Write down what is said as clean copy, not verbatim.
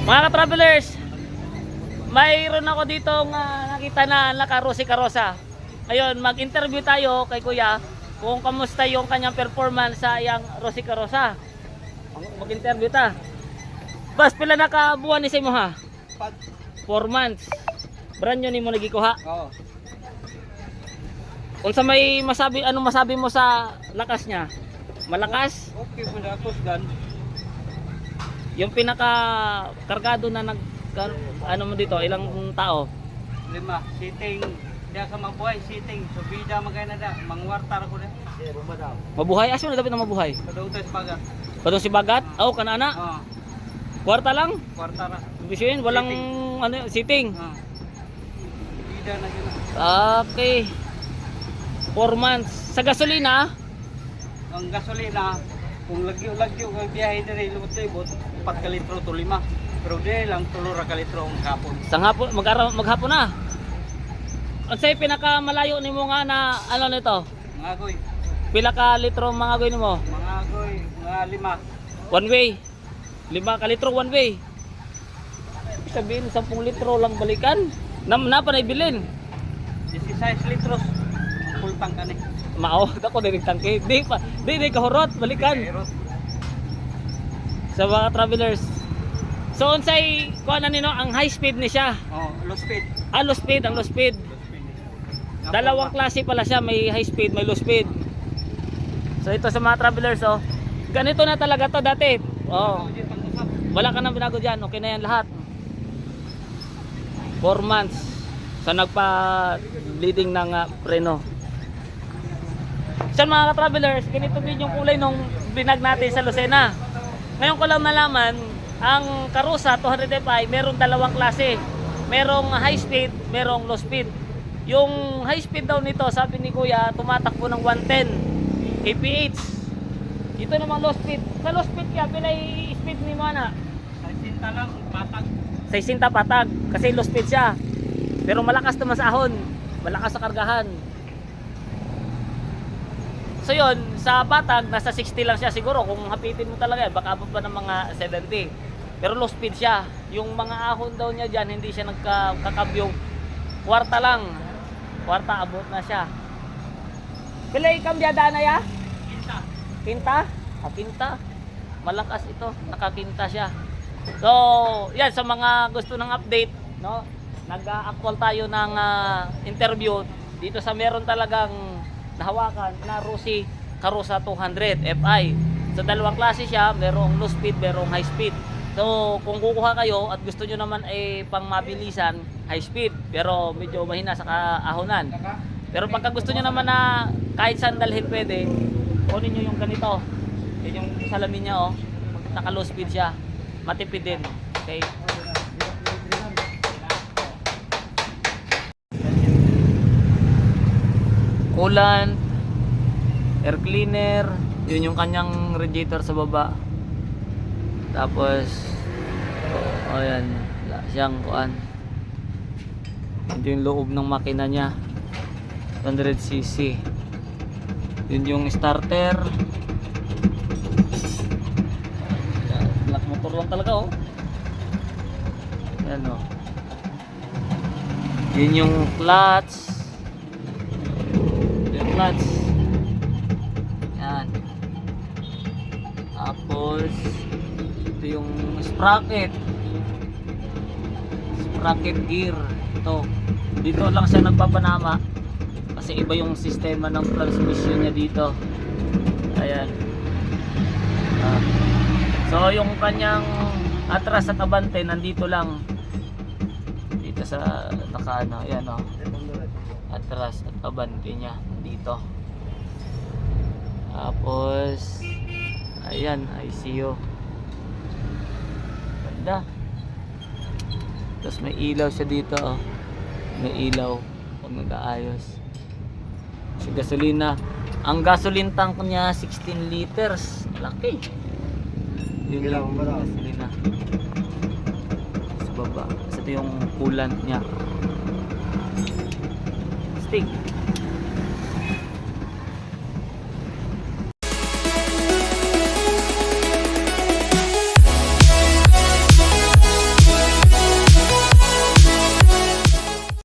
Mga ka-travelers, mayroon ako dito nakita na naka-Rosy Karosa. Ngayon, mag-interview tayo kay Kuya kung kamusta yung kanyang performance sa iyang Rosy Karosa. Mag-interview ta. Bas, pila nakabuhan ni sa imo ha? 4 months. Brand new ni mo nagikuha. Oo. Unsa may masabi, anong masabi mo sa lakas niya? Malakas? Okay po na ako gan. Yung pinaka kargado na ano mo dito, ilang tao? 5 sitting. Diya ka mabuhay sitting. So bida magana da mangwartar ko na. Mabuhay aso na dapat na mabuhay. Kadautas bagat. Padung si Bagat? Oh, kanana. Oo. Kwarta lang. Kwartara. Bisiin, walang ano sitting. Bida na gina. Okay. 4 months. Sa gasolina, Ang gasolina kung lagyo ang biyahe dire lumot-libot 4 ka litro to 5. Pero di lang 3 ka litro ang kapon. sa hapon, maghapon na. Unsay pinakamalayo nimo nga na ano nito? Mga goy, Pila ka litro mga goy nimo? mga 5. One way. 5 ka litro one way. Ibig sabihin 10 litro lang balikan. Na pa naibilin. 16 litros ang full tank ani. Mao, ako diri tangke. Di kahurot balikan. Pero Sa mga travelers. So unsay kuan na nino ang high speed ni siya. low speed. Low speed, ang low speed. Dalawang klase pala siya, may high speed, may low speed. So ito sa mga travelers oh. Ganito na talaga to dati. Oh. Wala ka nang binago diyan, okay na yan lahat. 4 months sa nagpa-bleeding ng preno. So mga travelers, ganito din yung kulay nung binag natin sa Lucena. Ngayon ko lang nalaman, ang Karusa 205 merong dalawang klase. Merong high speed, merong low speed. Yung high speed daw nito, sabi ni Kuya, tumatakbo ng 110 kph. Ito namang low speed. Sa low speed kaya, pilay speed ni Mana? 60 lang patag. 60 patag, kasi low speed siya. Pero malakas naman sa ahon, malakas sa kargahan. So yun, sa patag, nasa 60 lang siya siguro. Kung hapitin mo talaga, baka abot pa ng mga 70. Pero low speed siya. Yung mga ahon daw niya dyan, hindi siya nagkakabyong. Kwarta lang. Kwarta, abot na siya. Pilay kambyada na ya? Kinta. Kinta? Kinta. Malakas ito. Nakakinta siya. So, yan. Sa mga gusto ng update, no? Nag-actual tayo ng interview dito sa meron talagang nahawakan na Rosy Karosa 200 Fi. So dalawang klase siya, merong low speed, merong high speed. So kung kukuha kayo at gusto nyo naman ay pang mabilisan, high speed, pero medyo mahina sa kaahonan. Pero pagka gusto nyo naman na kahit saan dalhin pwede, kunin nyo yung ganito. Yan yung salamin niya oh. Naka low speed siya. Matipid din. Okay. Coolant, air cleaner, yun yung kanyang radiator sa baba. Tapos oh yan, wala siyang kuan. Ito yung loob ng makina niya, 100cc. Yun yung starter. Black motor lang talaga oh. Yan oh. Yun yung clutch. Clutch. Yan. Tapos ito yung sprocket. Sprocket gear. Ito. Dito lang siya nagpapanama kasi iba yung sistema ng transmission niya dito. Ayan. So yung kanyang atras at abante nandito lang. Dito sa nakaano. Ayan o. Atras at abante niya dito. Tapos ayan, ICU. Ganda. Tapos may ilaw siya dito oh. May ilaw pag nag-aayos. Sa gasolina, ang gasoline tank niya 16 liters. Laki. Yun yung gasolina. Sa baba. Kasi ito yung coolant niya. Stick.